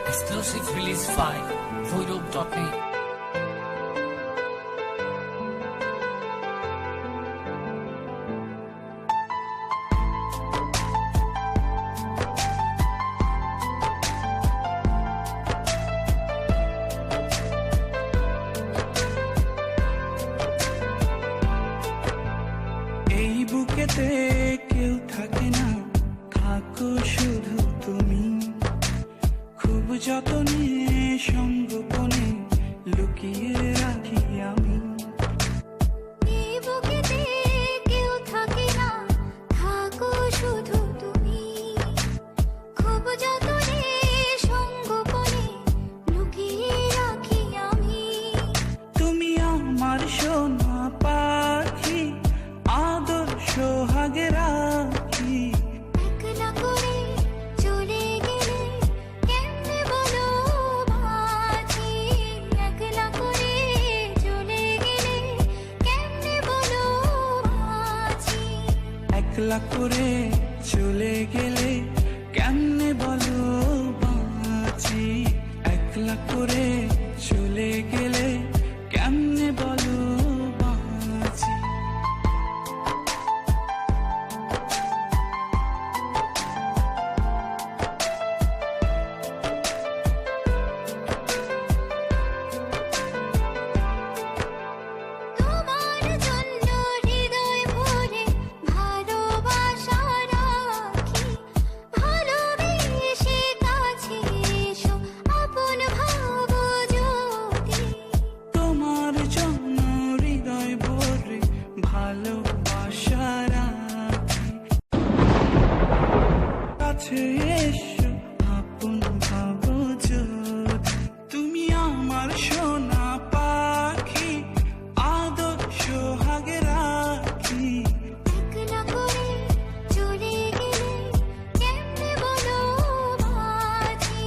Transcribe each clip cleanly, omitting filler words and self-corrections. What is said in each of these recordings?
Exclusive release file, voodoo.net. এই বুকেতে কেউ থাকে না, থাকো শুধু তুমি। খুব যতনে সংগোপনে লুকিয়ে রাখি আমি। এই বুকেতে কেউ থাকে না, থাকো শুধু তুমি। খুব যতনে সংগোপনে লুকিয়ে রাখি আমি। তুমি আমার সোনা পাখি, আদর সোহাগে রাখি। একলা করে চলে গেলে কেমনে বলো বাঁচি। একলা করে চলে গেলে কেমনে বলো বাঁচি। একলা করে চলে গেলে কেমনে বলো বাঁচি। একলা করে চলে গেলে কেমনে বলো বাঁচি। তোমার জন্য হৃদয় ভরে ভালোবাসা রাখি। ভালোবেসে কাছে এসো, আপন ভাবো যদি। তোমার জন্য হৃদয় ভরে ভালোবাসা রাখি। কাছে এসো, আপন ভাবো যদি। তুমি আমার সোনা পাখি, আদর সোহাগে রাখি। একলা করে চলে গেলে কেমনে বলো বাঁচি।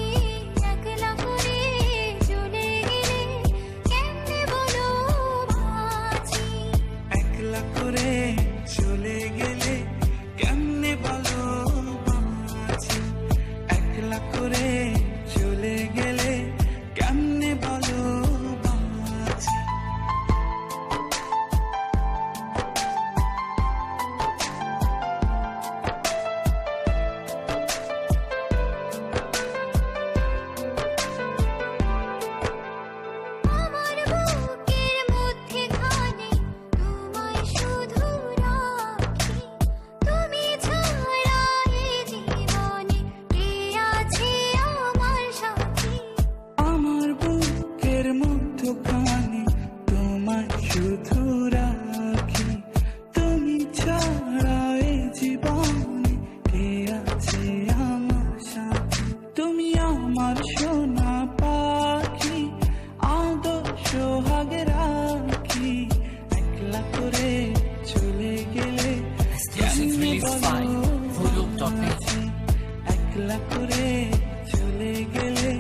একলা করে চলে গেলে কেমনে বলো বাঁচি। একলা করে চলে গেলে কেমনে বলো বাঁচি। একলা করে চলে গেলে কেমনে বলো বাঁচি। আমার বুকের মধ্যেখানে তোমায় শুধু রাখি। তুমি ছাড়া এ জীবনে কে আছে আমার সাথী। আমার বুকের মধ্যখানে তোমায় শুধু রাখি। তুমি ছাড়া এ জীবনে কে আছে আমার সাথী। তুমি আমার সোনা পাখি, আদর সোহাগে রাখি। একলা করে চলে গেলে Exclusive কেমনে release বলো file, voodoo.net. বাঁচি। একলা করে চলে গেলে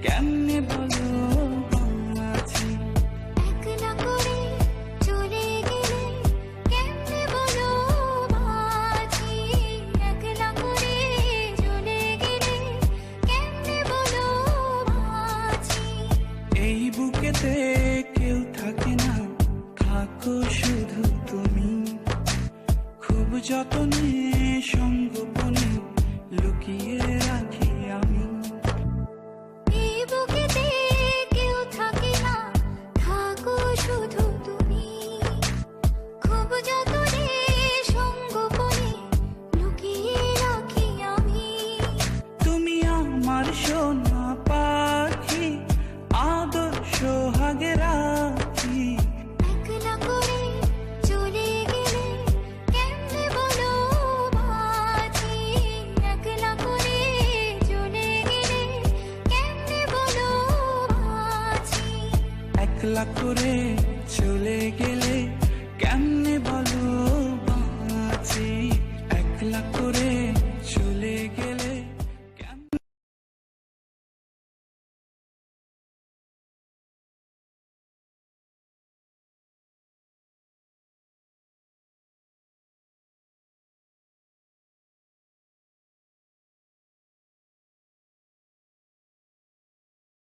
কেমনে বলো বাঁচি। একলা করে চলে গেলে কেমনে বলো বাঁচি। একলা করে চলে গেলে কেমনে বলো বাঁচি। এই বুকেতে কেউ থাকে না, থাকো শুধু তুমি। খুব যতনে সংগোপনে লুকিয়ে রাখি আমি। এই বুকেতে কেউ থাকে না, থাকো শুধু তুমি। খুব যতনে সংগোপনে লুকিয়ে রাখি আমি। তুমি আমার সোনা পাখি, আদর সোহাগে রাখি। একলা করে চলে গেলে কেমনে বলো বাঁচি। একলা করে চলে গেলে কেমনে বলো বাঁচি। একলা করে